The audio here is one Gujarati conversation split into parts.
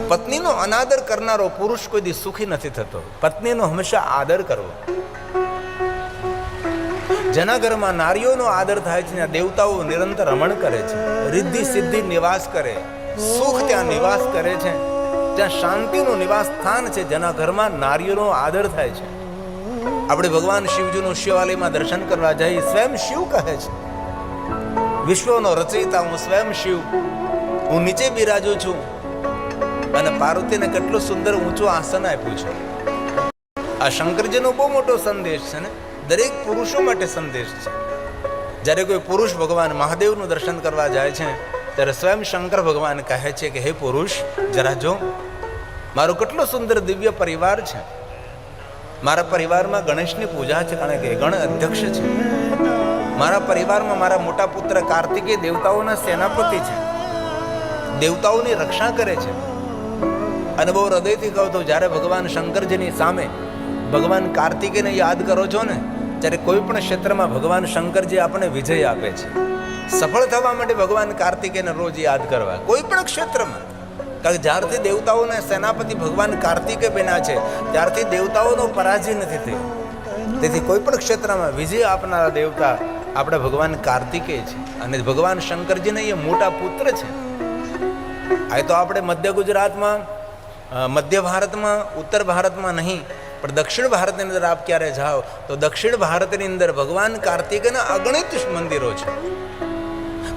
પત્નીનો અનાદર કરનારો પુરુષ કોઈ દી સુખી નથી થતો. પત્નીનો હંમેશા આદર કરવો. જેના ઘરમાં નારીઓનો આદર થાય છે ત્યાં દેવતાઓ નિરંતર રમણ કરે છે, રિદ્ધિ સિદ્ધિ નિવાસ કરે, સુખ ત્યાં નિવાસ કરે છે, ત્યાં શાંતિનું નિવાસ સ્થાન છે જેના ઘરમાં નારીઓનો આદર થાય છે. આપણે ભગવાન શિવજીનું શિવાલયમાં દર્શન કરવા જઈએ, સ્વયં શિવ કહે છે, વિશ્વનો રચયિતા હું સ્વયં શિવ, હું નીચે બિરાજું છું અને પાર્વતીને કેટલું સુંદર ઊંચું આસન આપ્યું છે. આ શંકરજીનો બહુ મોટો સંદેશ છે ને, દરેક પુરુષો માટે સંદેશ છે. જ્યારે કોઈ પુરુષ ભગવાન મહાદેવનું દર્શન કરવા જાય છે ત્યારે સ્વયં શંકર ભગવાન કહે છે કે હે પુરુષ, જરા જો મારો કેટલો સુંદર દિવ્ય પરિવાર છે. મારા પરિવારમાં ગણેશની પૂજા છે, કારણ કે ગણ અધ્યક્ષ છે. મારા પરિવારમાં મારા મોટા પુત્ર કાર્તિકેય દેવતાઓના સેનાપતિ છે, દેવતાઓની રક્ષા કરે છે. અને બહુ હૃદયથી કહું તો જ્યારે ભગવાન શંકરજીની સામે ભગવાન કાર્તિકેયને યાદ કરો છો ને, ત્યારે કોઈ પણ ક્ષેત્રમાં ભગવાન શંકરજી આપણને વિજય આપે છે. સફળ થવા માટે ભગવાન કાર્તિકેયને રોજ યાદ કરવા, કોઈ પણ ક્ષેત્રમાં. કારણ કે જ્યારથી દેવતાઓના સેનાપતિ ભગવાન કાર્તિકેય બન્યા છે ત્યારથી દેવતાઓનો પરાજય નથી થયો. તેથી કોઈ પણ ક્ષેત્રમાં વિજય આપનારા દેવતા આપણા ભગવાન કાર્તિકેય છે. અને ભગવાન શંકરજીને એ મોટા પુત્ર છે. આ તો આપણે મધ્ય ગુજરાતમાં, મધ્ય ભારતમાં, ઉત્તર ભારતમાં નહીં, પણ દક્ષિણ ભારતની અંદર આપ ક્યારે જાઓ તો દક્ષિણ ભારતની અંદર ભગવાન કાર્તિકેયના અગણિત મંદિરો છે.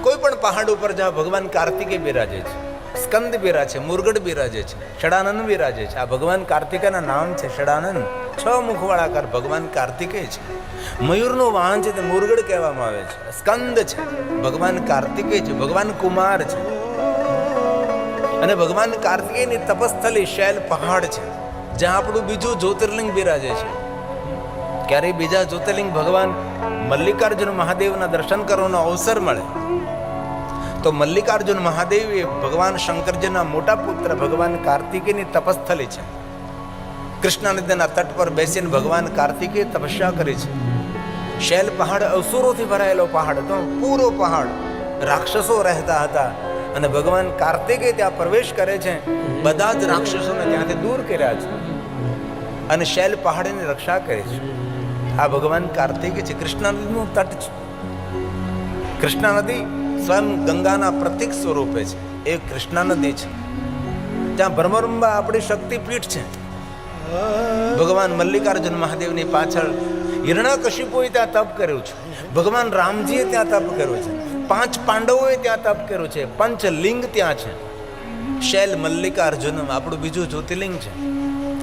કોઈ પણ પહાડ ઉપર જાઓ ભગવાન કાર્તિકેય બિરાજે છે, સ્કંદ બિરાજે છે, મુરગડ બિરાજે છે, ષડાનંદ બિરાજે છે. આ ભગવાન કાર્તિકેયના નામ છે. ષડાનંદ 6 મુખવાળાકાર ભગવાન કાર્તિકેય છે. મયુરનું વાહન છે તે મુરગડ કહેવામાં આવે છે. સ્કંદ છે, ભગવાન કાર્તિકેય છે, ભગવાન કુમાર છે. અને ભગવાન કાર્તિકેયની તપસ્થલી શૈલ પહાડ છે, જ્યાં આપણું બીજું જ્યોતિર્લિંગ બિરાજે છે. ક્યારેય બીજા જ્યોતિર્લિંગ ભગવાન મલ્લિકાર્જુન મહાદેવના દર્શન કરવાનો અવસર મળે તો મલ્લિકાર્જુન મહાદેવ એ ભગવાન શંકરજીના મોટા પુત્ર ભગવાન કાર્તિકેયની તપસ્થલી છે. કૃષ્ણા નદીના તટ પર બેસીને ભગવાન કાર્તિકેય તપસ્યા કરી છે. શૈલ પહાડ અસુરોથી ભરાયેલો પહાડ હતો, પૂરો પહાડ, રાક્ષસો રહેતા હતા. અને ભગવાન કાર્તિકેય ત્યાં પ્રવેશ કરે છે, બધા જ રાક્ષસોને ત્યાંથી દૂર કર્યા છે અને શૈલ પહાડની રક્ષા કરે છે. આ ભગવાન કાર્તિકેય છે. કૃષ્ણા નદીનું તટ છે. કૃષ્ણા નદી સ્વયં ગંગાના પ્રતીક સ્વરૂપે છે. એ કૃષ્ણા નદી છે. ત્યાં ભ્રમરંબા આપણી શક્તિપીઠ છે. ભગવાન મલ્લિકાર્જુન મહાદેવની પાછળ હિરણ્યકશિપુએ ત્યાં તપ કર્યું છે. ભગવાન રામજીએ ત્યાં તપ કર્યું છે. 5 પાંડવોએ ત્યાં તપ કર્યું છે. પંચલિંગ ત્યાં છે. શૈલ મલ્લિકાર્જુન આપણું બીજું જ્યોતિર્લિંગ છે.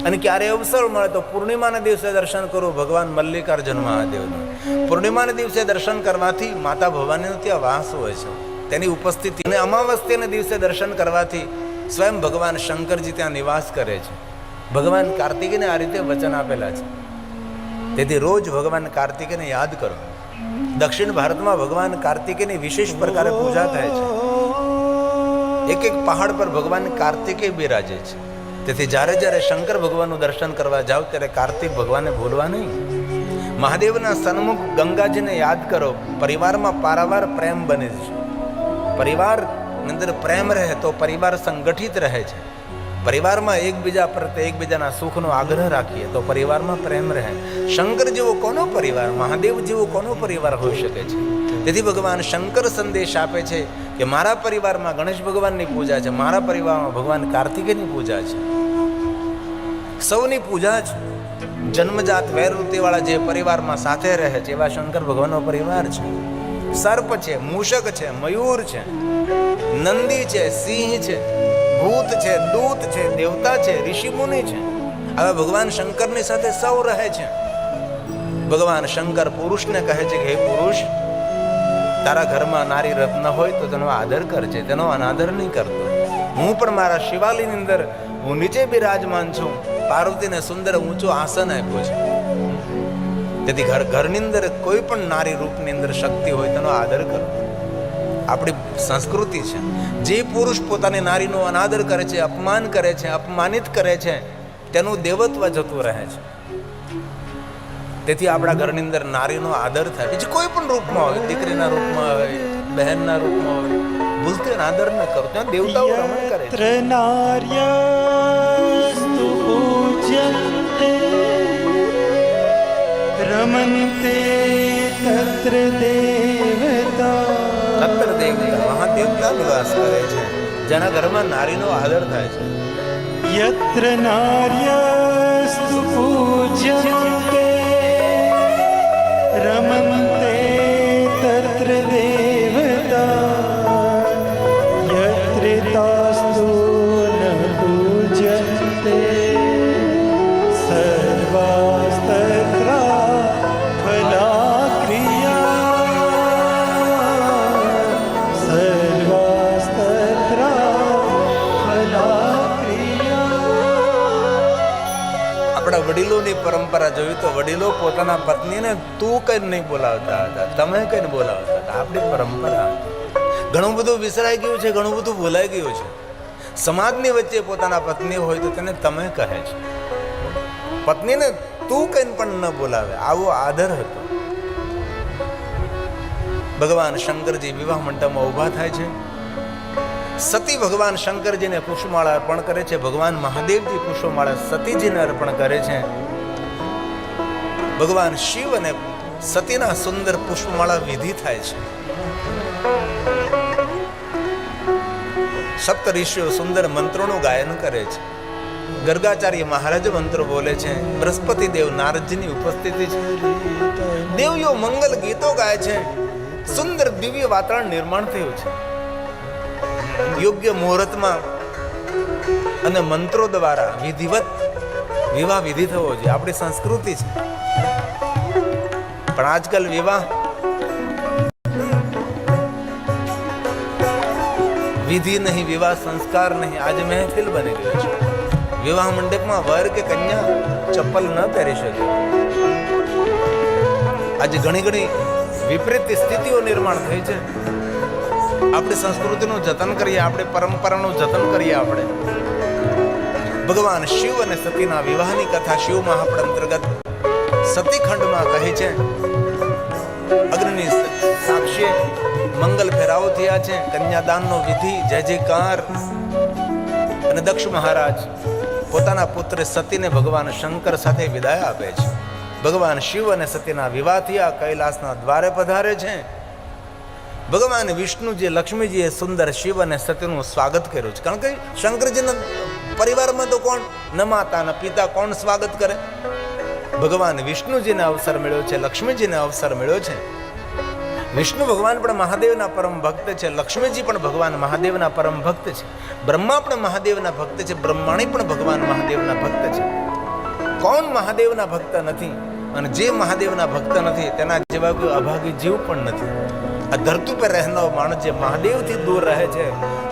અને ક્યારે અવસર મળે તો પૂર્ણિમાના દિવસે દર્શન કરો ભગવાન મલ્લિકાર્જુન મહાદેવનું. પૂર્ણિમાના દિવસે દર્શન કરવાથી માતા ભવાનીનો ત્યાં વાસ હોય છે, તેની ઉપસ્થિતિ. અને અમાવસ્યાના દિવસે દર્શન કરવાથી સ્વયં ભગવાન શંકરજી ત્યાં નિવાસ કરે છે. ભગવાન કાર્તિકેયને આ રીતે વચન આપેલા છે. તેથી રોજ ભગવાન કાર્તિકેયને યાદ કરો. દક્ષિણ ભારતમાં ભગવાન કાર્તિકેયની વિશેષ પ્રકારે પૂજા થાય છે. એક એક પહાડ પર ભગવાન કાર્તિકેય બિરાજે છે. તેથી જ્યારે જ્યારે શંકર ભગવાનનું દર્શન કરવા જાઓ ત્યારે કાર્તિક ભગવાનને ભૂલવા નહીં. મહાદેવના સન્મુખ ગંગાજીને યાદ કરો. પરિવારમાં પારાવાર પ્રેમ બને છે. પરિવારની અંદર પ્રેમ રહે તો પરિવાર સંગઠિત રહે છે. પરિવારમાં એકબીજા પ્રત્યે એકબીજાના સુખનો આગ્રહ રાખીએ તો પરિવારમાં પ્રેમ રહે. શંકર જેવો કોનો પરિવાર, મહાદેવ જેવો કોનો પરિવાર હોઈ શકે છે? તેથી ભગવાન શંકર સંદેશ આપે છે કે મારા પરિવારમાં ગણેશ ભગવાનની પૂજા છે, મારા પરિવારમાં ભગવાન કાર્તિકેયની પૂજા છે. સૌની પૂજા છે. જન્મજાત વૈરવૃત્તિવાળા જે પરિવારમાં સાથે રહે છે એવા શંકર ભગવાનનો પરિવાર છે. સર્પ છે, મૂષક છે, મયુર છે, નંદી છે, સિંહ છે, ભૂત છે, દૂત છે, દેવતા છે, ઋષિ મુનિ છે. હવે ભગવાન શંકરની સાથે સૌ રહે છે. ભગવાન શંકર પુરુષને કહે છે કે હે પુરુષ, તારા ઘરમાં નારી રત્ન હોય તો તેનો આદર કરજે, તેનો અનાદર નહીં કરતો. હું પણ મારા શિવાલયની અંદર હું નીચે બિરાજમાન છું. પાર્વતીને સુંદર ઊંચું આસન આપ્યું છે. તેથી ઘરની અંદર કોઈ પણ નારી રૂપની અંદર શક્તિ હોય તેનો આદર કરો. આપણી સંસ્કૃતિ છે. જે પુરુષ પોતાની નારીનો અનાદર કરે છે, અપમાન કરે છે, અપમાનિત કરે છે, તેનું દેવત્વ જતું રહે છે. તેથી આપણા ઘરની અંદર નારીનો આદર થાય. બીજું કોઈ પણ રૂપમાં હોય, દીકરીના રૂપમાં હોય, બહેનના રૂપમાં હોય, ભૂલથી આદર ન કરો. ત્યાં દેવતાઓ રમણ કરે છે. નાર્યસ્તુ પૂજ્યન્તે રમન્તે તત્ર દેવતા. તત્ર દેવતા, મહાદેવતા નિવાસ કરે છે, જેના ઘરમાં નારીનો આદર થાય છે. યત્ર નાર્યસ્તુ પૂજ્યન્તે રમન્તે તત્ર દેવતા. યત્ર તાસ્તુ ન પૂજ્યન્તે સર્વાસ્તત્ર ફલાક્રિયા. સર્વાસ્તત્ર આપણા વડીલોની પરંપરા જોઈ તો વડીલો પોતાના પત્નીને તું કઈ નહીં બોલાવતા હતા, તમે કઈ બોલાવતા હતા. આપણી પરંપરા. ઘણું બધું વિસરાઈ ગયું છે, ઘણું બધું ભૂલાઈ ગયું છે. સમાજની વચ્ચે પોતાના પત્ની હોય તો તેને તમે કહે છે, પત્નીને તું કઈ પણ ન બોલાવે. આવો આદર હતો. ભગવાન શંકરજી વિવાહ મંડપમાં ઊભા થાય છે. સતી ભગવાન શંકરજીને પુષ્પમાળા અર્પણ કરે છે. ભગવાન મહાદેવજી પુષ્પમાળા સતીજીને અર્પણ કરે છે. ભગવાન શિવ અને સતીના સુંદર પુષ્પમાળા વિધિ થાય છે. સપ્ત ઋષિઓ સુંદર મંત્રોનું ગાયન કરે છે. ગર્ગાચાર્ય મહારાજ મંત્રો બોલે છે. બૃહસ્પતિ દેવ નારદજીની ઉપસ્થિતિ છે. દેવીઓ મંગલ ગીતો ગાય છે. સુંદર દિવ્ય વાતાવરણ નિર્માણ થયું છે. યોગ્ય મુહૂર્તમાં અને મંત્રો દ્વારા વિધિવત વિવાહ વિધિ થવો જોઈએ. આપણી સંસ્કૃતિ છે. પણ આજકાલ વિવાહ વિધિ નહીં, વિવાહ સંસ્કાર નહીં, આજે મહેફિલ બની ગયો છે. વિવાહ મંડપમાં વર કે કન્યા ચપ્પલ ન પહેરી શકે. આજે ઘણી વિપરીત સ્થિતિઓ નિર્માણ થઈ છે. આપણી સંસ્કૃતિનું જતન કરીએ, આપણી પરંપરાનું જતન કરીએ. આપણે ભગવાન શિવ અને સતીના વિવાહની કથા શિવ મહાપુરાણ અંતર્ગત સતીખંડમાં કહે છે. અગ્નિની સાક્ષી મંગલ ફેરાવો થયા છે. કન્યાદાનનો વિધિ, જય જયકાર. અને દક્ષ મહારાજ પોતાના પુત્ર સતીને ભગવાન શંકર સાથે વિદાય આપે છે. ભગવાન શિવ અને સતીના વિવાહ થયા. કૈલાસના દ્વારે પધારે છે. ભગવાન વિષ્ણુજી, લક્ષ્મીજીએ સુંદર શિવ અને સતીનું સ્વાગત કર્યું છે. કારણ કે શંકરજીના પરિવારમાં તો કોણ, ન માતા ન પિતા, કોણ સ્વાગત કરે? ભગવાન વિષ્ણુજીને અવસર મળ્યો છે, લક્ષ્મીજીને અવસર મળ્યો છે. વિષ્ણુ ભગવાન પણ મહાદેવના પરમ ભક્ત છે. લક્ષ્મીજી પણ ભગવાન મહાદેવના પરમ ભક્ત છે. બ્રહ્મા પણ મહાદેવના ભક્ત છે. બ્રહ્માણી પણ ભગવાન મહાદેવના ભક્ત છે. કોણ મહાદેવના ભક્ત નથી? અને જે મહાદેવના ભક્ત નથી તેના જેવા કોઈ અભાગી જીવ પણ નથી. આ ધરતી પર રહેનારો માણસ જે મહાદેવથી દૂર રહે છે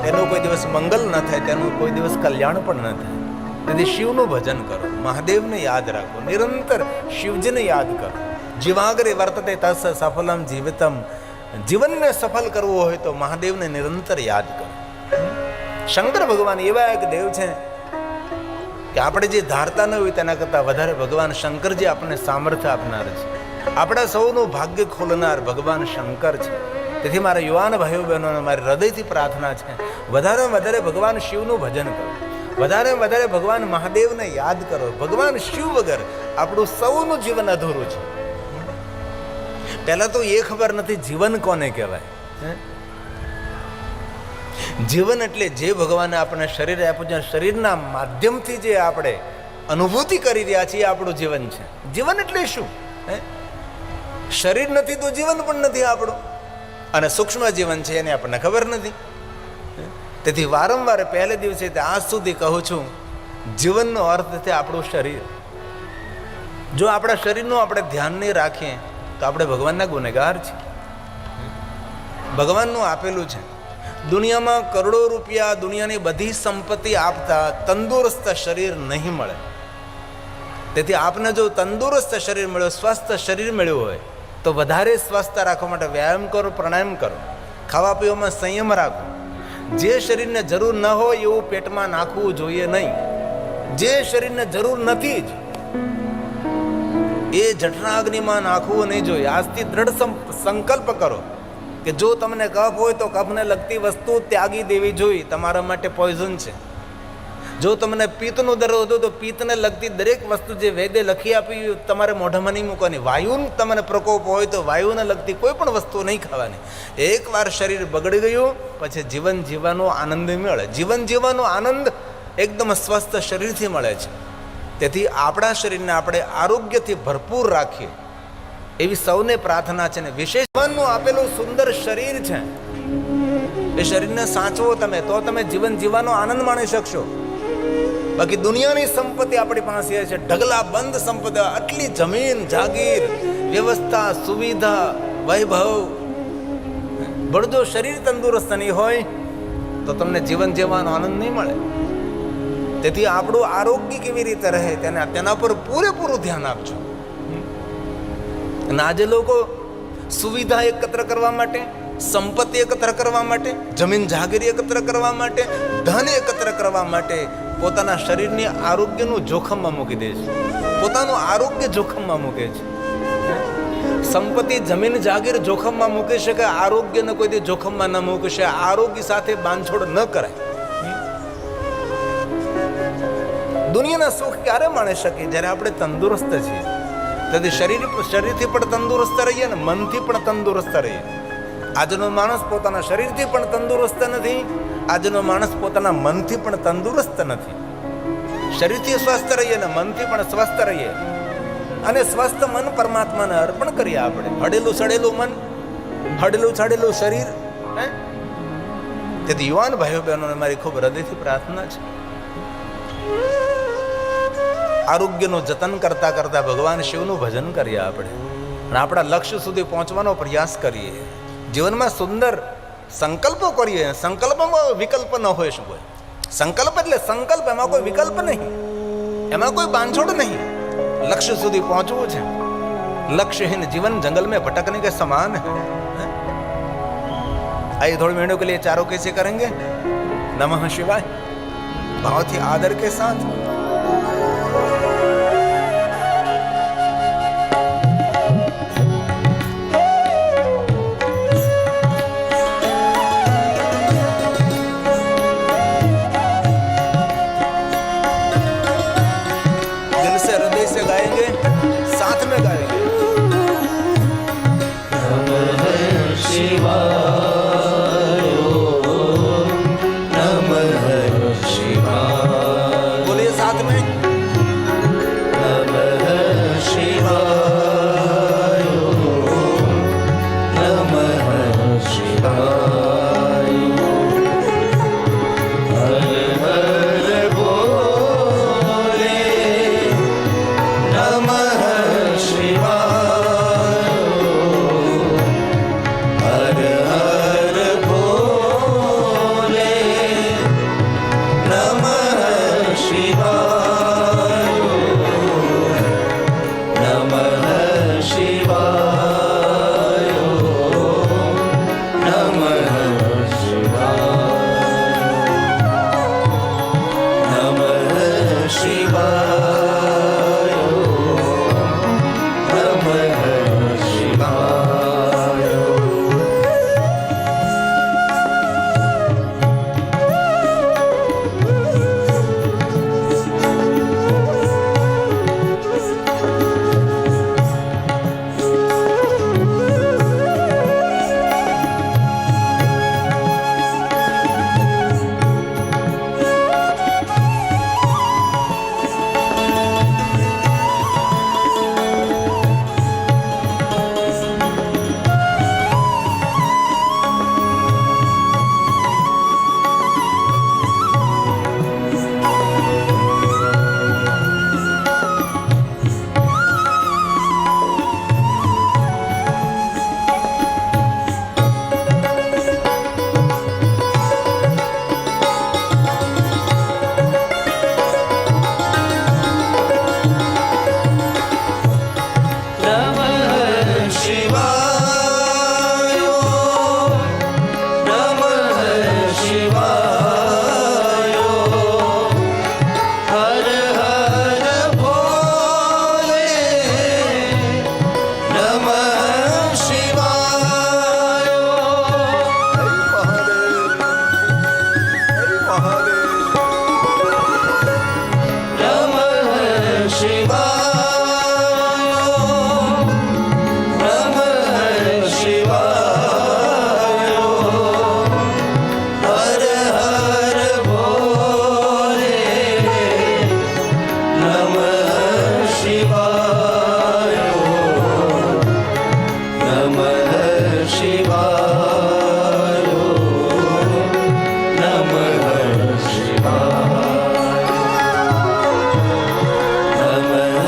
તેનું કોઈ દિવસ મંગલ ન થાય, તેનું કોઈ દિવસ કલ્યાણ પણ ન થાય. તેથી શિવનું ભજન કરો, મહાદેવને યાદ રાખો, નિરંતર શિવજીને યાદ કરો. જીવાગ્રે વર્તતે તસ સફલમ જીવિતમ. જીવનને સફળ કરવું હોય તો મહાદેવને નિરંતર યાદ કરો. શંકર ભગવાન એવા એક દેવ છે કે આપણે જે ધારતા ન હોય તેના કરતાં વધારે ભગવાન શંકરજી આપણને સામર્થ્ય આપનાર છે. આપણા સૌનું ભાગ્ય ખોલનાર ભગવાન શંકર છે. તેથી મારા યુવાન ભાઈઓ બહેનોને મારી હૃદયથી પ્રાર્થના છે, વધારેમાં વધારે ભગવાન શિવનું ભજન કરો, વધારેમાં વધારે ભગવાન મહાદેવને યાદ કરો. ભગવાન શિવ વગર આપણું સૌનું જીવન અધૂરું છે. પહેલા તો એ ખબર નથી જીવન કોને કહેવાય. જીવન એટલે જે ભગવાને આપણે શરીર આપ્યું છે, શરીરના માધ્યમથી જે આપણે અનુભૂતિ કરી રહ્યા છીએ, આપણું જીવન છે. જીવન એટલે શું? શરીર નથી તો જીવન પણ નથી આપણું. અને સૂક્ષ્મ જીવન છે એને આપણને ખબર નથી. તેથી વારંવાર પહેલે દિવસે આજ સુધી કહું છું, જીવનનો અર્થ છે આપણું શરીર. જો આપણા શરીરનું આપણે ધ્યાન નહીં રાખીએ તો આપણે ભગવાનના ગુનેગાર છીએ. ભગવાનનું આપેલું છે. દુનિયામાં કરોડો રૂપિયા, દુનિયાની બધી સંપત્તિ આપતા તંદુરસ્ત શરીર નહીં મળે. તેથી આપને જો તંદુરસ્ત શરીર મળ્યો, સ્વસ્થ શરીર મળ્યું હોય તો વધારે સ્વસ્થ રાખવા માટે વ્યાયામ કરો, પ્રાણાયામ કરો, ખાવા પીવામાં સંયમ રાખો. જે શરીરને જરૂર ન હોય એવું પેટમાં નાખવું જોઈએ નહીં. જે શરીરને જરૂર નથી જ એ જઠરાગ્નિમાં નાખવું નહીં જોઈએ. આજથી દ્રઢ સંકલ્પ કરો કે જો તમને કફ હોય તો કફને લગતી વસ્તુ ત્યાગી દેવી જોઈએ, તમારા માટે પોઈઝન છે. જો તમને પિત્તનો દર્દ હતો તો પિત્તને લગતી દરેક વસ્તુ જે વૈદ્ય લખી આપી તમારે મોઢામાં નહીં મૂકવાની. વાયુનો તમને પ્રકોપ હોય તો વાયુને લગતી કોઈ પણ વસ્તુ નહીં ખાવાની. એકવાર શરીર બગડી ગયું પછી જીવન જીવવાનો આનંદ મળે. જીવન જીવવાનો આનંદ એકદમ સ્વસ્થ શરીરથી મળે છે. તેથી આપણા શરીરને આપણે આરોગ્યથી ભરપૂર રાખીએ એવી સૌને પ્રાર્થના છે. ને વિશેષ ભગવાનનું આપેલું સુંદર શરીર છે, એ શરીરને સાચવો તમે, તો તમે જીવન જીવવાનો આનંદ માણી શકશો. બાકી દુનિયાની સંપત્તિ આપણી પાસે છે, ઢગલા બંધ સંપત્તિ, આટલી જમીન જાગીર, વ્યવસ્થા, સુવિધા, વૈભવ, પણ જો શરીર તંદુરસ્ત નહીં હોય તો તમને જીવન જીવવાનો આનંદ નહીં મળે. તેથી આપણું આરોગ્ય કેવી રીતે રહે તેના પર પૂરેપૂરું ધ્યાન આપજો. અને આજે લોકો સુવિધા એકત્ર કરવા માટે, સંપત્તિ એકત્ર કરવા માટે, જમીન જાગીરી એકત્ર કરવા માટે, ધન એકત્ર કરવા માટે પોતાના શરીરની આરોગ્યનું જોખમમાં મૂકી દે છે. પોતાનું આરોગ્ય જોખમમાં મૂકે છે. સંપત્તિ, જમીન જાગીર જોખમમાં મૂકી શકે, આરોગ્યને કોઈ દી જોખમમાં ન મૂકી શકે. આરોગ્ય સાથે બાંધછોડ ન કરાય. દુનિયાના સુખ ક્યારે માણી શકીએ? જ્યારે આપણે તંદુરસ્ત છીએ. તેથી શરીરથી પણ તંદુરસ્ત રહીએ ને મનથી પણ તંદુરસ્ત રહીએ. આજનો માણસ પોતાના શરીરથી પણ તંદુરસ્ત નથી, આજનો માણસ પોતાના મનથી પણ તંદુરસ્ત નથી. શરીરથી સ્વસ્થ રહીએ ને મનથી પણ સ્વસ્થ રહીએ અને સ્વસ્થ મન પરમાત્માને અર્પણ કરીએ. આપણે હડેલું સડેલું મન, હડેલું સડેલું શરીર. તેથી યુવાન ભાઈઓ બહેનોને મારી ખૂબ હૃદયથી પ્રાર્થના છે, આરોગ્યનું જતન કરતા કરતા ભગવાન શિવનું ભજન કરીએ આપણે, અને આપણા લક્ષ્ય સુધી પહોંચવાનો પ્રયાસ કરીએ. જીવનમાં સુંદર સંકલ્પો કરીએ. સંકલ્પમાં વિકલ્પ ન હોય શું હોય? સંકલ્પ એટલે સંકલ્પ, એમાં કોઈ વિકલ્પ નહીં, એમાં કોઈ બાંધછોડ નહીં. લક્ષ્ય સુધી પહોંચવું છે. लक्ष्यहीन जीवन जंगल में भटकने के समान है। आइए थोड़ी मिनटों के लिए चारों कैसे करेंगे? नमः शिवाय, बहुत ही आदर के साथ। दिल से हृदय से गाएंगे, साथ में गाएंगे। बोलिए साथ में, નમઃ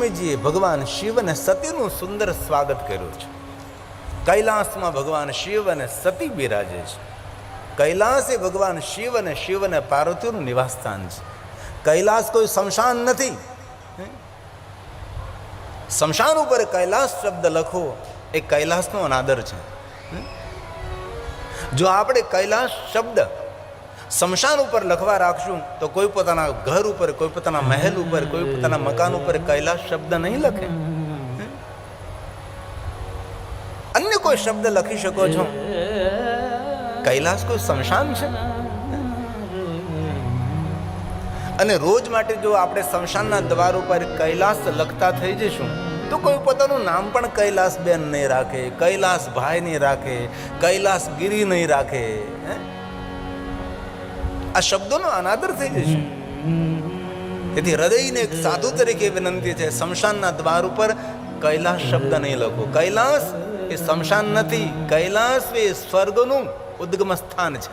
લક્ષ્મીજીએ ભગવાન શિવ અને સતીનું સુંદર સ્વાગત કર્યું છે. કૈલાસમાં ભગવાન શિવ અને સતી બિરાજે છે. કૈલાસ એ ભગવાન શિવ અને પાર્વતીનું નિવાસ સ્થાન છે. કૈલાસ કોઈ શમશાન નથી. શમશાન ઉપર કૈલાસ શબ્દ લખો એ કૈલાસનો અનાદર છે. જો આપણે કૈલાસ શબ્દ શમશાન ઉપર લખવા રાખશું તો કોઈ પોતાના ઘર ઉપર, કોઈ પોતાના મહેલ ઉપર, કોઈ પોતાના મકાન ઉપર કૈલાસ શબ્દ નહીં લખે. અન્ય કોઈ શબ્દ લખી શકો છો. કૈલાસ કોઈ શમશાન છે. અને રોજ માટે જો આપણે શમશાનના દ્વાર ઉપર કૈલાસ લખતા થઈ જઈશું તો કોઈ પોતાનું નામ પણ કૈલાસ બેન નહીં રાખે, કૈલાસ ભાઈ નહીં રાખે, કૈલાસ ગીરી નહીં રાખે. આ શબ્દોનો અનાદર થઈ જશે. તેથી હૃદયને એક સાધુ તરીકે વિનંતી છે, શમશાનના દ્વાર ઉપર કૈલાસ શબ્દ નહીં લખો. કૈલાસ એ શમશાન નથી. કૈલાસ એ સ્વર્ગનું ઉદ્ગમ સ્થાન છે,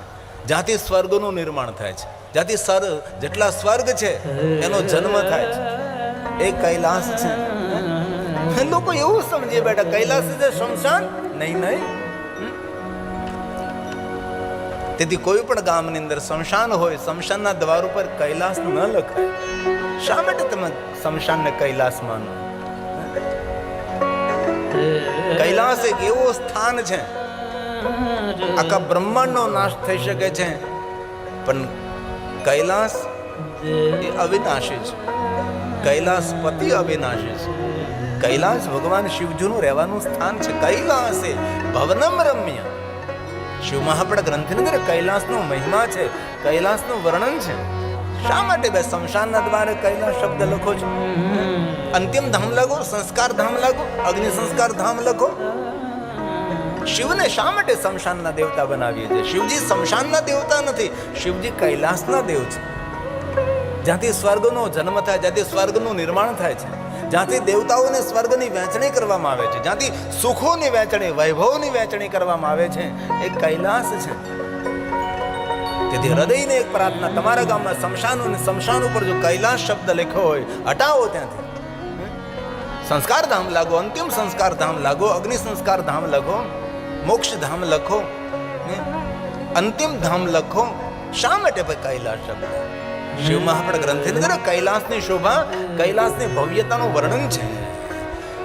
જ્યાંથી સ્વર્ગનું નિર્માણ થાય છે, જ્યાંથી જેટલા સ્વર્ગ છે એનો જન્મ થાય છે. એ કૈલાસ છે. લોકો એવું સમજે બેટા કૈલાસ છે શમશાન નહીં. તેથી કોઈ પણ ગામની અંદર શમશાન હોય, શમશાનના દ્વાર ઉપર કૈલાસ ન લખાય. શા માટે તમે શમશાનને કૈલાસ માનો? કૈલાસ એક એવો સ્થાન છે, આખા બ્રહ્માંડનો નાશ થઈ શકે છે, પણ કૈલાસ એ અવિનાશી છે. કૈલાસ પતિ અવિનાશી છે. કૈલાસ ભગવાન શિવજીનું રહેવાનું સ્થાન છે. કૈલાસ એ ભવનમ રમ્ય. શિવ મહાપડ ગ્રંથની અંદર કૈલાસનો મહિમા છે, કૈલાસનું વર્ણન છે. શા માટે બે શમશાનના દ્વારે કૈલાસ શબ્દ લખો છો? અંતિમ ધામ લખો, સંસ્કાર ધામ લખો, અગ્નિ સંસ્કાર ધામ લખો. શિવને શા માટે શમશાનના દેવતા બનાવીએ છીએ? શિવજી શમશાનના દેવતા નથી, શિવજી કૈલાસના દેવ છે. જ્યાંથી સ્વર્ગનો જન્મ થાય, જ્યાંથી સ્વર્ગનું નિર્માણ થાય છે, જ્યાંથી દેવતાઓને સ્વર્ગની વહેંચણી કરવામાં આવે છે, જ્યાંથી સુખોની વહેંચણી, વૈભવની વહેંચણી કરવામાં આવે છે, એ કૈલાસ છે. તેથી હૃદયને એક પ્રાર્થના, તમારા ગામના શમશાન અને શમશાન ઉપર જો કૈલાસ શબ્દ લખ્યો હોય, હટાવો ત્યાંથી. સંસ્કાર ધામ લાગો, અંતિમ સંસ્કાર ધામ લાગો, અગ્નિ સંસ્કાર ધામ લખો, મોક્ષ ધામ લખો, અંતિમ ધામ લખો. શા માટે ભાઈ કૈલાસ શબ્દ? શિવ મહાપડ ગ્રંથની અંદર કૈલાસની શોભા, કૈલાસની ભવ્યતાનું વર્ણન છે.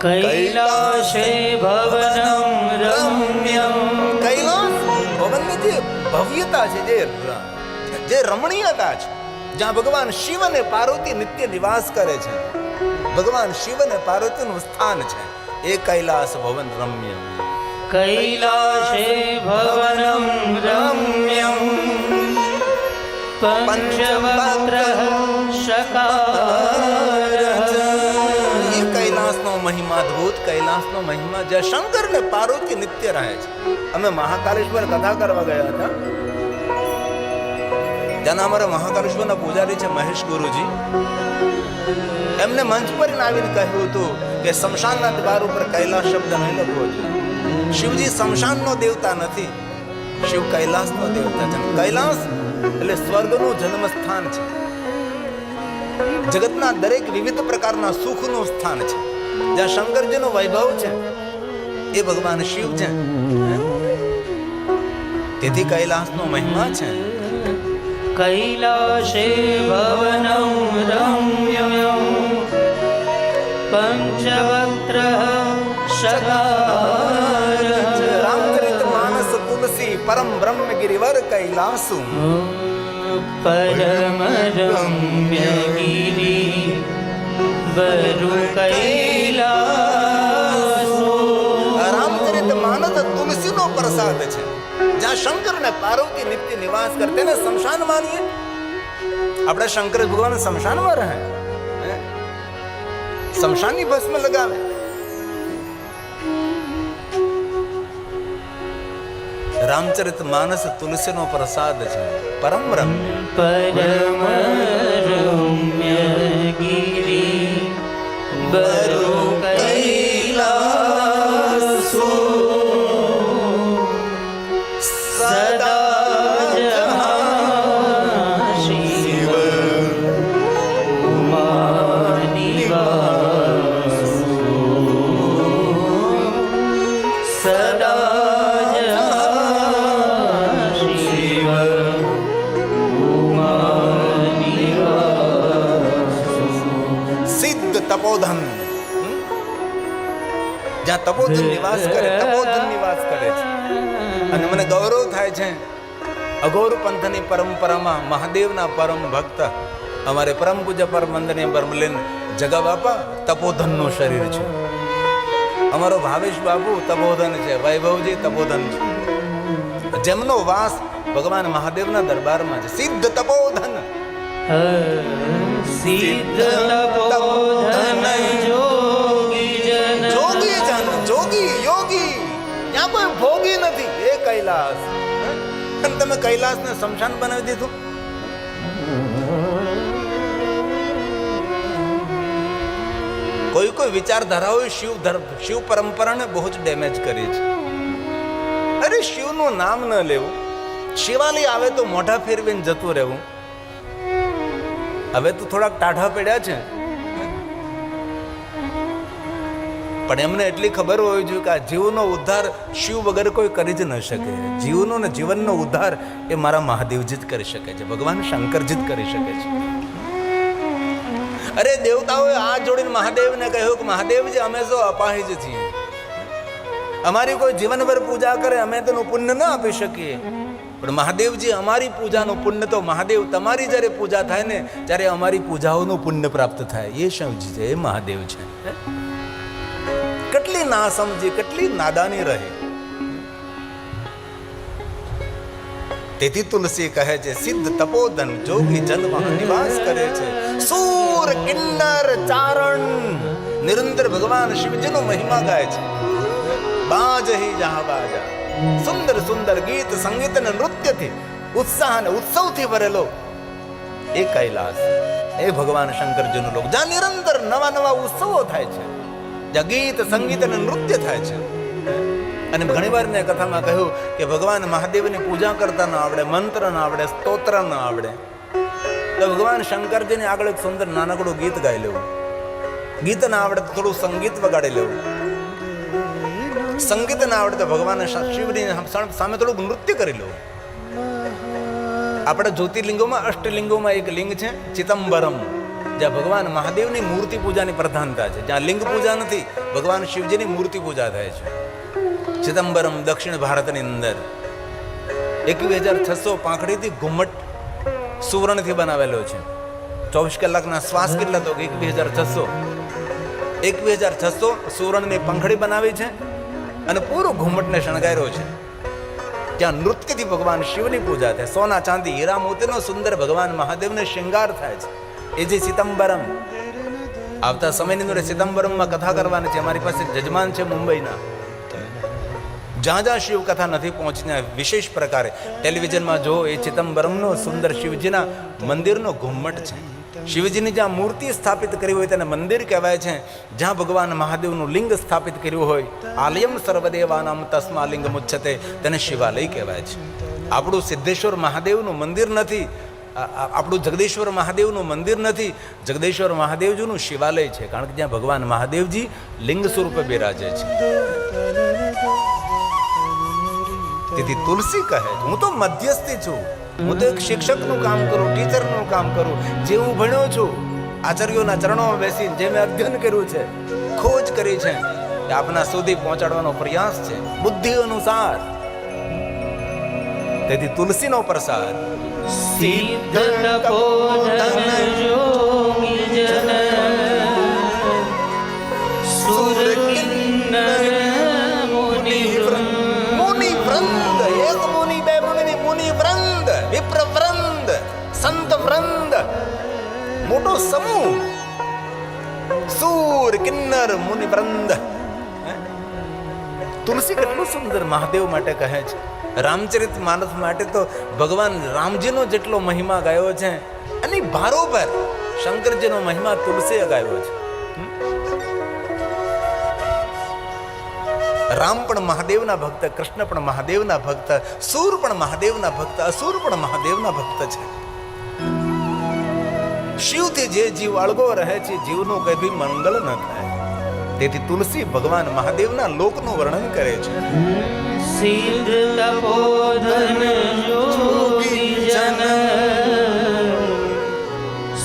કૈલાસે ભવનમ રમ્યમ. કૈલાસ ભવનની જે ભવ્યતા છે, જે રમણીયતા છે, જ્યાં ભગવાન શિવ અને પાર્વતી નિત્ય નિવાસ કરે છે, ભગવાન શિવ અને પાર્વતીનું સ્થાન છે, એ કૈલાસ ભવન રમ્ય. કૈલાસે ભવનમ રમ્યમ પંચવક્ર શકાર. એ કૈલાસનો મહિમા, અદ્ભુત કૈલાસનો મહિમા, જ્યાં શંકર ને પાર્વતી નિત્ય રહે છે. અમે મહાકાલેશ્વર કથા કરવા ગયા હતા, ત્યાંના અમારા મહાકાલેશ્વરના પૂજારી છે મહેશ ગુરુજી. એમને મંચ પર આવીને કહ્યું હતું કે શમશાનના દ્વાર ઉપર કૈલાસ શબ્દ નહીં લખવો જોઈએ. શિવજી શમશાનનો દેવતા નથી, શિવ કૈલાસનો દેવતા છે. કૈલાસ એટલે સ્વર્ગનું જન્મ સ્થાન છે. જગતના દરેક વિવિધ પ્રકારના સુખનું સ્થાન છે. જ્યાં શંકરજીનો વૈભવ છે એ ભગવાન શિવ છે. તેથી કૈલાસનો મહિમા છે. કૈલાસે ભવનમ રમ્યમ પંચવક્ર શકાર. રામચરિત માનસ તુલસી પરમ બ્રહ્મ ગિરિવર કૈલાસુ. પરમ રમ્ય ગિરી બરુ કૈલાસુ. રામચરિત માનસ તુલસીનો પ્રસાદ છે. જ્યાં શંકર ને પાર્વતી નિત્ય નિવાસ કરે તેને શમશાન માનીએ આપણે? શંકર ભગવાન શમશાનમાં રહે, શમશાનની ભસ્મ લગાવે. રામચરિત માનસ તુલસીનો પ્રસાદ છે, પરમ રમ્ય. પરમ રમ્ય ગિરી બરુ કૈલાસુ. સદા જહાં શિવ ઉમા નિવાસ. જ્યાં તપોધન નિવાસ કરે, તપોધન નિવાસ કરે છે. અને મને ગૌરવ થાય છે, અઘોર પંથની પરંપરામાં મહાદેવના પરમ ભક્ત અમારે પરમ પૂજ્ય પરમ વંદનીય બ્રહ્મલીન જગા બાપા તપોધનનું શરીર છે. અમારો ભાવેશ બાપુ તપોધન છે, વૈભવજી તપોધન છે. જેમનો વાસ ભગવાન મહાદેવના દરબારમાં છે. સિદ્ધ તપોધન, સિદ્ધ તપોધન જોગી જન, જોગી જન, જોગી યોગી, ત્યાં કોઈ ભોગી નથી. એ કૈલાસ, અને તમે કૈલાસને સ્મશાન બનાવી દીધું. કોઈ કોઈ વિચારધારાઓ શિવ પરંપરાને બહુ જ ડેમેજ કરી છે. અરે શિવનું નામ ન લેવું, શિવાલય આવે તો મોઢા ફેરવીને જતું રહેવું. હવે તો થોડાક ટાઢા પડ્યા છે, પણ એમને એટલી ખબર હોવી જોઈએ કે આ જીવનો ઉદ્ધાર શિવ વગર કોઈ કરી જ ન શકે. જીવનો ને જીવનનો ઉદ્ધાર એ મારા મહાદેવજી જ કરી શકે છે, ભગવાન શંકરજી જ કરી શકે છે. અરે દેવતાઓએ હાથ જોડીને મહાદેવને કહ્યું કે મહાદેવજી અમે તો અપાહિજ છીએ, અમારી કોઈ જીવનભર પૂજા કરે અમે તેનું પુણ્ય ન આપી શકીએ. પણ મહાદેવજી અમારી પૂજાનું પુણ્ય તો મહાદેવ તમારી જ્યારે પૂજા થાય ને ત્યારે અમારી પૂજાઓનું પુણ્ય પ્રાપ્ત થાય. એ શિવજી છે, એ મહાદેવ છે. કેટલી ના સમજી, કેટલી નાદાની રહે. તેથી તુલસી કહે છે સિદ્ધ તપોધન જોગી જન વહાં નિવાસ કરે છે. સૂર કિન્નર ચારણ નિરંતર ભગવાન શિવજીનો મહિમા ગાય છે. બાજ હી જહાં બાજા, સુંદર સુંદર ગીત સંગીત અને નૃત્યથી ઉત્સાહ અને ઉત્સવથી ભરેલો એ કૈલાસ, એ ભગવાન શંકરજીનું લોક, જ્યાં નિરંતર નવા નવા ઉત્સવો થાય છે, જ્યાં ગીત સંગીત અને નૃત્ય થાય છે. અને ઘણી વાર મેં કથામાં કહ્યું કે ભગવાન મહાદેવની પૂજા કરતા ન આવડે, મંત્ર ન આવડે, સ્તોત્ર ન આવડે, તો ભગવાન શંકરજીને આગળ એક સુંદર નાનકડું ગીત ગાઈ લેવું. ગીત ના આવડે તો થોડું સંગીત વગાડી લેવું. સંગીત ના આવડે તો ભગવાન શિવની સામે થોડુંક નૃત્ય કરી લેવું. આપણા જ્યોતિર્લિંગોમાં અષ્ટલિંગોમાં એક લિંગ છે ચિદમ્બરમ, જ્યાં ભગવાન મહાદેવની મૂર્તિ પૂજાની પ્રધાનતા છે. જ્યાં લિંગ પૂજા નથી, ભગવાન શિવજીની મૂર્તિ પૂજા થાય છે. ચિદમ્બરમ દક્ષિણ ભારતની અંદર 21,600 પાંખડીથી ઘુમ્મટ સુવર્ણથી બનાવેલો છે. 24 કલાકના શ્વાસ કેટલા તો 21,600 સુવર્ણની પંખડી બનાવી છે અને પૂરો ઘુમ્મટને શણગાર્યો છે. ત્યાં નૃત્યથી ભગવાન શિવની પૂજા થાય. સોના ચાંદી હીરા મોતીનો સુંદર ભગવાન મહાદેવને શૃંગાર થાય છે. એ જે ચિદમ્બરમ, આવતા સમયની અંદર ચિદમ્બરમમાં કથા કરવાની છે. અમારી પાસે જજમાન છે મુંબઈના, જ્યાં જ્યાં શિવ કથા નથી પહોંચીને વિશેષ પ્રકારે ટેલિવિઝનમાં જો એ ચિદમ્બરમનો સુંદર શિવજીના મંદિરનો ઘુમ્મટ છે. શિવજીની જ્યાં મૂર્તિ સ્થાપિત કરી હોય તેને મંદિર કહેવાય છે. જ્યાં ભગવાન મહાદેવનું લિંગ સ્થાપિત કર્યું હોય, આલયમ સર્વદેવાનામ તસ્મા લિંગ મુચ્છતે, તેને શિવાલય કહેવાય છે. આપણું સિદ્ધેશ્વર મહાદેવનું મંદિર નથી, આપણું જગદીશ્વર મહાદેવનું મંદિર નથી, જગદીશ્વર મહાદેવજીનું શિવાલય છે. કારણ કે જ્યાં ભગવાન મહાદેવજી લિંગ સ્વરૂપે બિરાજે છે. તેથી તુલસી કહે છે હું તો મધ્યસ્થી છું, હું તો એક શિક્ષકનું કામ કરું, ટીચરનું કામ કરું. જે હું ભણ્યો છું, આચાર્યોના ચરણોમાં બેસીને જે મેં અધ્યયન કર્યું છે, ખોજ કરી છે, એ આપના સુધી પહોંચાડવાનો પ્રયાસ છે બુદ્ધિ અનુસાર. તેથી તુલસીનો પ્રસાદ સિદ્ધ તપોધન જોગી જન, સુર કિન્નર મુનિ વૃંદ, એક મુનિ બે મુનિ, મુનિ વૃંદ, વિપ્ર વૃંદ, સંત વૃંદ, મોટો સમૂહ, સૂર કિન્નર મુનિ વૃંદ. તુલસી કેટલું સુંદર મહાદેવ માટે કહે છે. રામચરિત માનસ માટે તો ભગવાન રામજીનો જેટલો મહિમા ગાયો છે અને ભારોભર શંકરજીનો મહિમા તુલસીએ ગાયો છે. રામ પણ મહાદેવના ભક્ત, કૃષ્ણ પણ મહાદેવના ભક્ત, સૂર પણ મહાદેવના ભક્ત, અસુર પણ મહાદેવના ભક્ત છે. શિવથી જે જીવ અળગો રહે છે, જીવનું કઈ ભી મંગળ ન થાય. તેથી તુલસી ભગવાન મહાદેવના લોકનું વર્ણન કરે છે. સિદ્ધ તપોધન જોગી જન,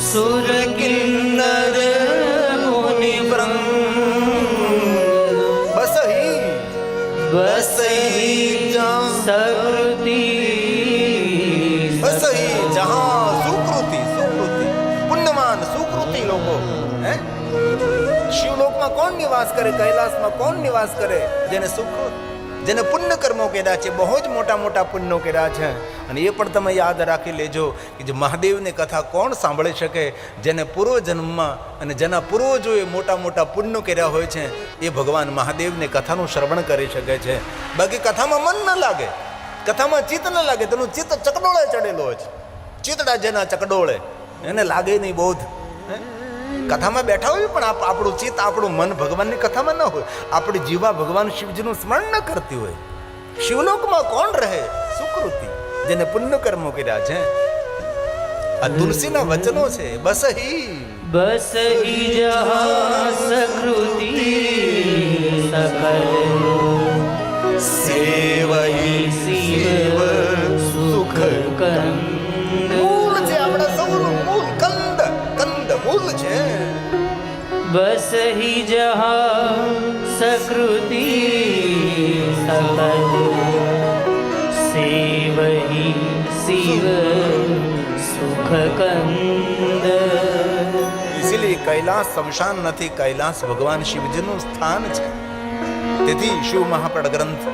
સુર કિન્નર મુનિ વૃંદ. બસ ज्योति बस ही जहां सुकृति सुकृति पुण्यमान सुकृति लोगो હે શિવલોકમાં કોણ નિવાસ કરે, કૈલાસમાં કોણ નિવાસ કરે? જેને સુકૃત, જેને પુણ્ય કર્મો કર્યા છે, બહુ જ મોટા મોટા પુણ્યો કર્યા છે. અને એ પણ તમે યાદ રાખી લેજો કે જે મહાદેવની કથા કોણ સાંભળી શકે? જેને પૂર્વજન્મમાં અને જેના પૂર્વજોએ મોટા મોટા પુણ્યો કર્યા હોય છે એ ભગવાન મહાદેવની કથાનું શ્રવણ કરી શકે છે. બાકી કથામાં મન ન લાગે, કથામાં ચિત્ત ન લાગે, તેનું ચિત્ત ચકડોળે ચડેલો હોય છે. ચિત્તડા જેના ચકડોળે એને લાગે નહીં બોધ. કથામાં બેઠા હોય પણ આપણું ચિત્ત, આપણું મન ભગવાનની કથામાં ન હોય, આપણી જીવા ભગવાન શિવજીનું સ્મરણ ન કરતી હોય. શિવલોકમાં કોણ રહે? સુકૃતિ, જેને પુણ્ય કર્મો કર્યા છે. આ તુલસીના વચનો છે. બસ ही जहाँ सकृति सकल સેવઈ शिव सुख कंद મૂળ છે આપણા સૌનું મૂળ. કંદ, કંદ મૂળ છે. बस ही जहाँ सकृति सकल सेवहि शिव सुख कंद. ઇસીલિए કૈલાસ શમશાન નથી, કૈલાસ ભગવાન શિવજીનું સ્થાન છે. તેથી શિવ મહાપડ ગ્રંથ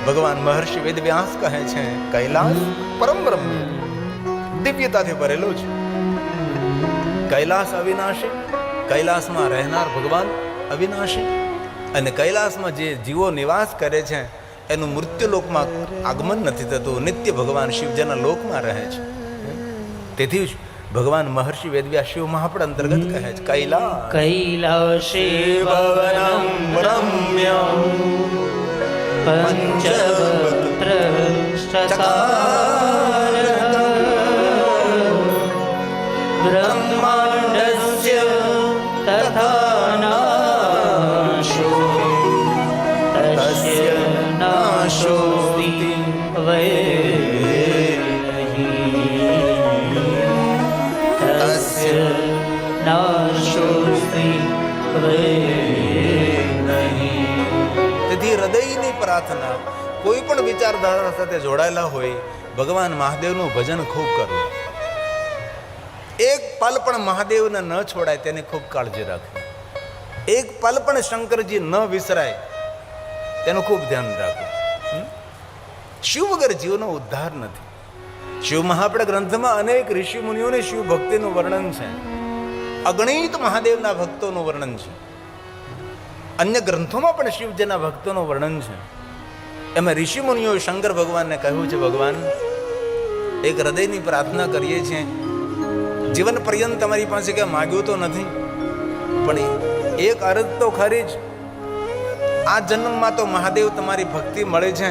ભગવાન મહર્ષિ વેદવ્યાસ કહે છે કૈલાસ પરમ બ્રહ્મ દિવ્યતાથી ભરેલો છે. કૈલાસ અવિનાશી, કૈલાસમાં રહેનાર ભગવાન અવિનાશી. અને કૈલાસમાં જે જીવો નિવાસ કરે છે એનું મૃત્યુલોકમાં આગમન નથી થતું, નિત્ય ભગવાન શિવજીના લોકમાં રહે છે. તેથી જ ભગવાન મહર્ષિ વેદવ્યાસ શિવ મહાપડ અંતર્ગત કહે છે कैलाशे भवनं रम्यं पंचवक्त्र चकारः ब्रह्माण्डस्य तथा नाशो तस्य नाशोऽस्ति तस्य नाशोऽस्ति તેથી હૃદયની પ્રાર્થના, કોઈ પણ વિચારધારા સાથે જોડાયેલા હોય, ભગવાન મહાદેવનું ભજન ખૂબ કરવું. એક પલ પણ મહાદેવને ન છોડાય તેની ખૂબ કાળજી રાખવી. એક પલ પણ શંકરજી ન વિસરાય તેનું ખૂબ ધ્યાન રાખવું. શિવ વગર જીવનો ઉદ્ધાર નથી. શિવ મહાપડ ગ્રંથમાં અનેક ઋષિ મુનિઓને શિવ ભક્તિનું વર્ણન છે. અગણિત મહાદેવના ભક્તોનું વર્ણન છે. અન્ય ગ્રંથોમાં પણ શિવજીના ભક્તોનું વર્ણન છે. એમાં ઋષિ મુનિઓએ શંકર ભગવાનને કહ્યું છે ભગવાન એક હૃદયની પ્રાર્થના કરીએ છીએ, જીવન પર્યંત તમારી પાસે ક્યાં માગ્યું તો નથી, પણ એક અરજ તો ખરી જ. આ જન્મમાં તો મહાદેવ તમારી ભક્તિ મળે છે,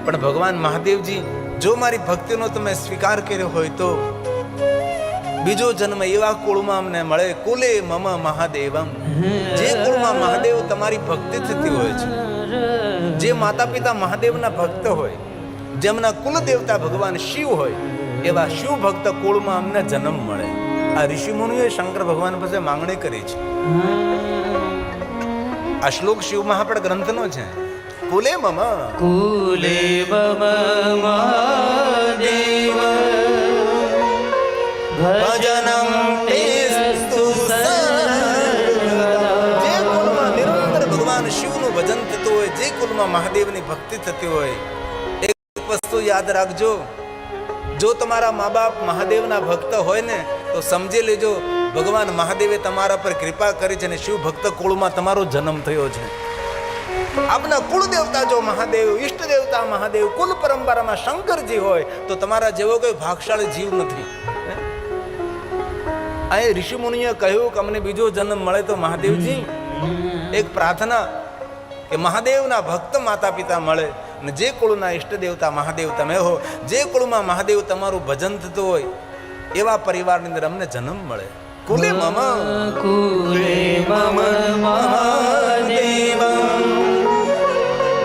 પણ ભગવાન મહાદેવજી જો મારી ભક્તિનો તમે સ્વીકાર કર્યો હોય તો બીજો જન્મ એવા કુળમાં અમને મળે. કુલે મમ મહાદેવમ, જે કુળમાં મહાદેવ તમારી ભક્તિ થતી હોય છે, જે માતા પિતા મહાદેવના ભક્ત હોય, જેમના કુલ દેવતા ભગવાન શિવ હોય, એવા શિવ ભક્ત કુળમાં અમને જન્મ મળે. આ ઋષિ મુનિઓએ શંકર ભગવાન પાસે માંગણી કરી છે. આ શ્લોક શિવ મહાપડ ગ્રંથનો છે. કુલે મમ મહાદેવ ભજનમ તેસ્તુ સર્વદા. જે કુલમાં નિરંતર ભગવાન શિવનું ભજન થતું હોય, જે કુલમાં મહાદેવની ભક્તિ થતી હોય, એક વસ્તુ યાદ રાખજો, જો તમારા મા બાપ મહાદેવના ભક્ત હોય ને તો સમજી લેજો ભગવાન મહાદેવે તમારા પર કૃપા કરી છે અને શિવ ભક્ત કુળમાં તમારો જન્મ થયો છે. આપના કુળ દેવતા જો મહાદેવ, ઈષ્ટ દેવતા મહાદેવ, કુલ પરંપરામાં શંકરજી હોય તો તમારા જેવો કોઈ ભાગશાળી જીવ નથી. આ ઋષિ મુનિએ કહ્યું કે અમને બીજો જન્મ મળે તો મહાદેવજી એક પ્રાર્થના કે મહાદેવના ભક્ત માતા પિતા મળે, અને જે કુળના ઈષ્ટ દેવતા મહાદેવ તમે હો, જે કુળમાં મહાદેવ તમારું ભજન થતું હોય એવા પરિવારની અંદર અમને જન્મ મળે. કુલે મમ મહાદેવ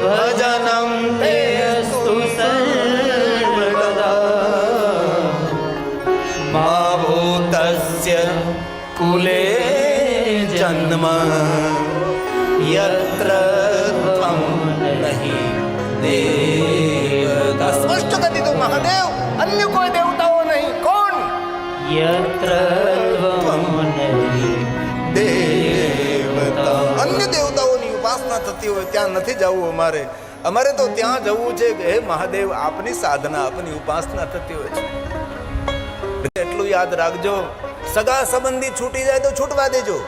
ભજનમ તેસ્તુ સર્વદા. મા ભૂતસ્ય કુલે જન્મ યત્ર ત્વં નહીં દેવ. મહાદેવ, અન્ય કોઈ દેવતાઓ નહીં. કોણ? યત્ર ત્વં નહીં દેવતા. અન્ય દેવતાઓની ઉપાસના થતી હોય ત્યાં નથી જવું અમારે. અમારે તો ત્યાં જવું છે કે હે મહાદેવ, આપની સાધના, આપની ઉપાસના થતી હોય છે. એટલું યાદ રાખજો, સગા સંબંધી છૂટી જાય તો છૂટવા દેજો.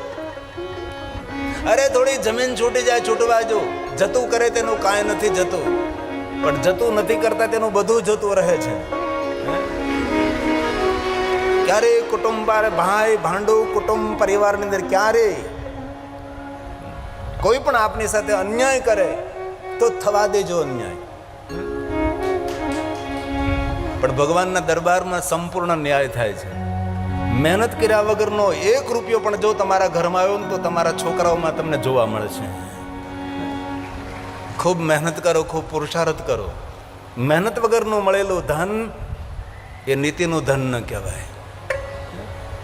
અરે થોડી જમીન છૂટી જાય છૂટવા જો. જતું કરે તેનું કાંઈ નથી જતું, પણ જતું નથી કરતા તેનું બધું જતું રહે છે. ક્યારે કુટુંબ, ભાઈ ભાંડું, કુટુંબ પરિવારની અંદર ક્યારે કોઈ પણ આપની સાથે અન્યાય કરે તો થવા દેજો અન્યાય. પણ ભગવાનના દરબારમાં સંપૂર્ણ ન્યાય થાય છે. મહેનત કર્યા વગરનો 1 રૂપિયો પણ જો તમારા ઘરમાં આવ્યો ને તો તમારા છોકરાઓમાં તમને જોવા મળે છે. ખૂબ મહેનત કરો, ખૂબ પુરુષાર્થ કરો. મહેનત વગરનું મળેલું ધન એ નીતિનું ધન ન કહેવાય.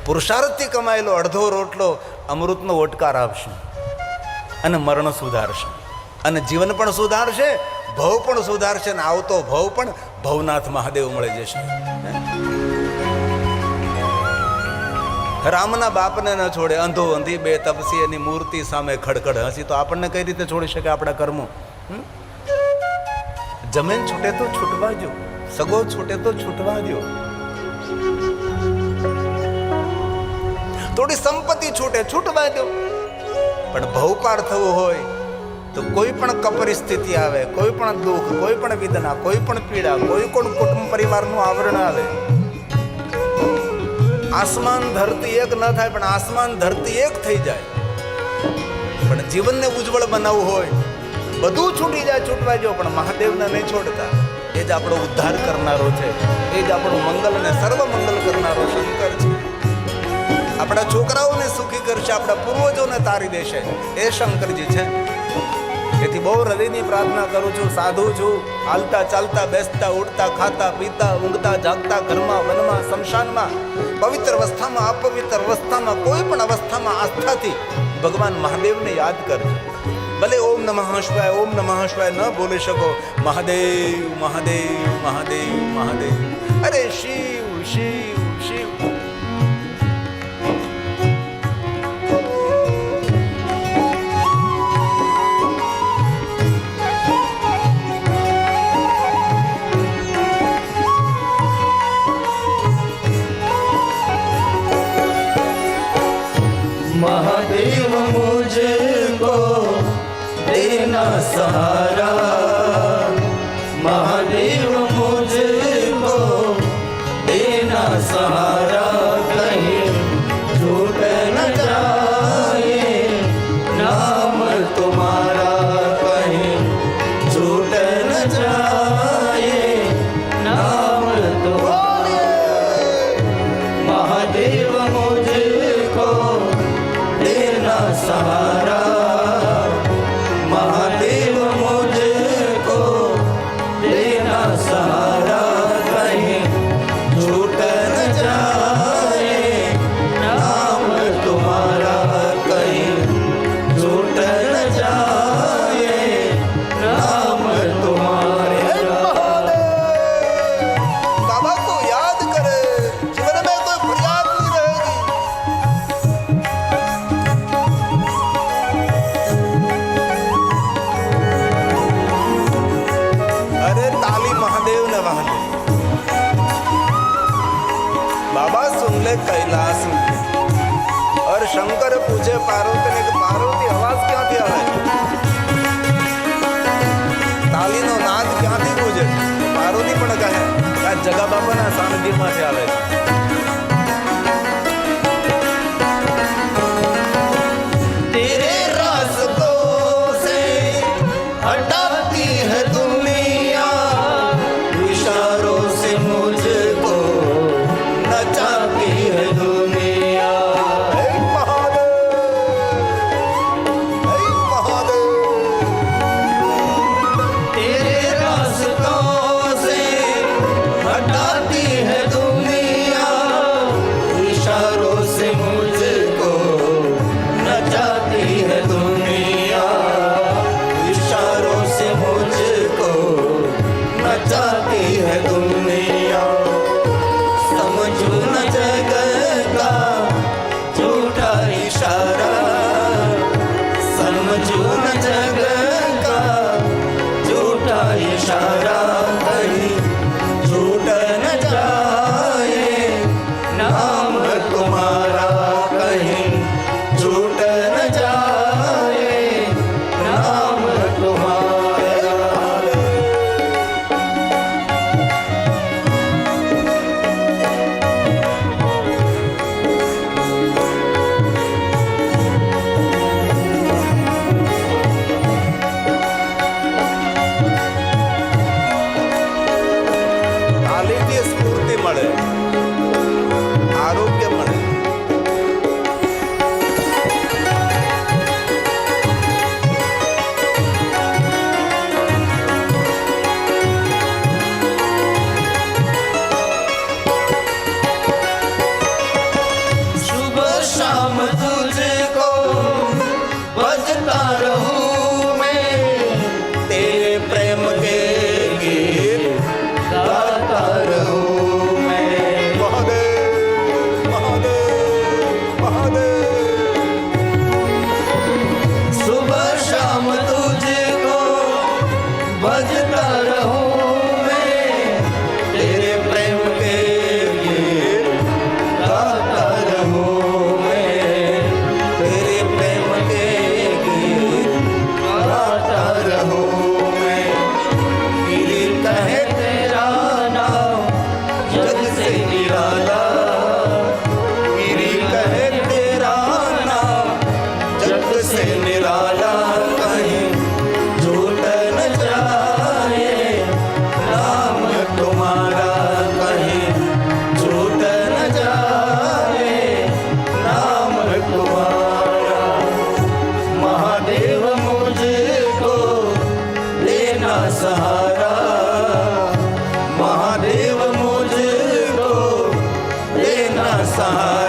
પુરુષાર્થથી કમાયેલો અડધો રોટલો અમૃતનો ઓટકાર આપશે અને મરણ સુધારશે અને જીવન પણ સુધારશે, ભવ પણ સુધારશે અને આવતો ભવ પણ ભવનાથ મહાદેવ મળી જશે. રામના બાપને ન છોડે અંધો અંધી બે તપસી એની મૂર્તિ સામે ખડખડ હસી. તો આપણને કઈ રીતે છોડી શકે આપણા કર્મો? જમીન છૂટે તો છૂટવા દો, સગો છૂટે તો છૂટવા દો, થોડી સંપત્તિ છૂટે છૂટવા દો. પણ ભવપાર થવું હોય તો કોઈ પણ પરિસ્થિતિ આવે, કોઈ પણ દુઃખ, કોઈ પણ વેદના, કોઈ પણ પીડા, કોઈ પણ કુટુંબ પરિવારનું આવરણ આવે, આસમાન ધરતી એક ન થાય પણ આસમાન ધરતી એક થઈ જાય. પણ જીવનને ઉજ્જવળ બનાવવું હોય, બધું છૂટી જાય છૂટવા જો, પણ મહાદેવને નહીં છોડતા. એ જ આપણો ઉદ્ધાર કરનારો છે, એ જ આપણું મંગલ અને સર્વ મંગલ કરનારો શંકર છે. આપણા છોકરાઓને સુખી કરશે, આપણા પૂર્વજોને તારી દેશે, એ શંકરજી છે. તેથી બહુ હૃદયની પ્રાર્થના કરું છું, સાધુ છું, હાલતા ચાલતા બેસતા ઉઠતા ખાતા પીતા ઊંઘતા જાગતા, ઘરમાં વનમાં શમશાનમાં, પવિત્ર અવસ્થામાં અપવિત્ર અવસ્થામાં, કોઈ પણ અવસ્થામાં આસ્થાથી ભગવાન મહાદેવને યાદ કરજો. ભલે ઓમ નમઃ શિવાય, ઓમ નમઃ શિવાય ન બોલી શકો, મહાદેવ મહાદેવ મહાદેવ મહાદેવ, અરે શિવ શિવ શિવ. महादेव मुझको देना सहारा, महादेव मुझको देना सहारा, कहीं छूट न जाए नाम तुम्हारा, कहीं छूट न जाए नाम तुम्हारा. महादेव मुझको देना सहारा, महादेव मुझको देना सहारा, कहीं छूट न जाए नाम तुम्हारा, कहीं छूट न जाए नाम तुम्हारा. बाबा को याद करे, जीवन में कोई फरियाद नहीं रहेगी. अरे ताली महादेव ने वहां बाबा सुन ले कैलाश में. और शंकर पूछे पार्वती ने कि पार्वती आवाज क्यांથી આવે? તાલીનો નાદ ક્યાંથી ગુજે? પાર્વતી પણ કહે આ જગા બાપાના સાનિધ્યમાંથી આવે છે. तेरे रास्तों से हटाती है दुनिया, इशारों से मुझको नचाती है दुनिया. હે મહાદેવ, હે મહાદેવ. तेरे रास्तों से हटाती है दुनिया, ચાલીથી સ્ફૂર્તિ મળે, આરોગ્ય મળે. सुबह शाम तुझको भजता रहूं मैं, तेरे प्रेम के गीत गाता रहूं मैं. મહાદેવ મહાદેવ મહાદેવ. सुबह शाम तुझको भजता रहूं मैं, तेरे प्रेम के गीत गाता रहूं मैं, तेरे प्रेम के गीत गाता रहूं मैं. गिरी कहे तेरा नाम जग से निराला, गिरी कहे तेरा नाम जग से निराला, कहीं झूठ न जाए नाम तुम्हारा, कहीं झूठ न जाए नाम तुम्हारा. महादेव मुझको देना सहारा, महादेव मुझको देना सहारा.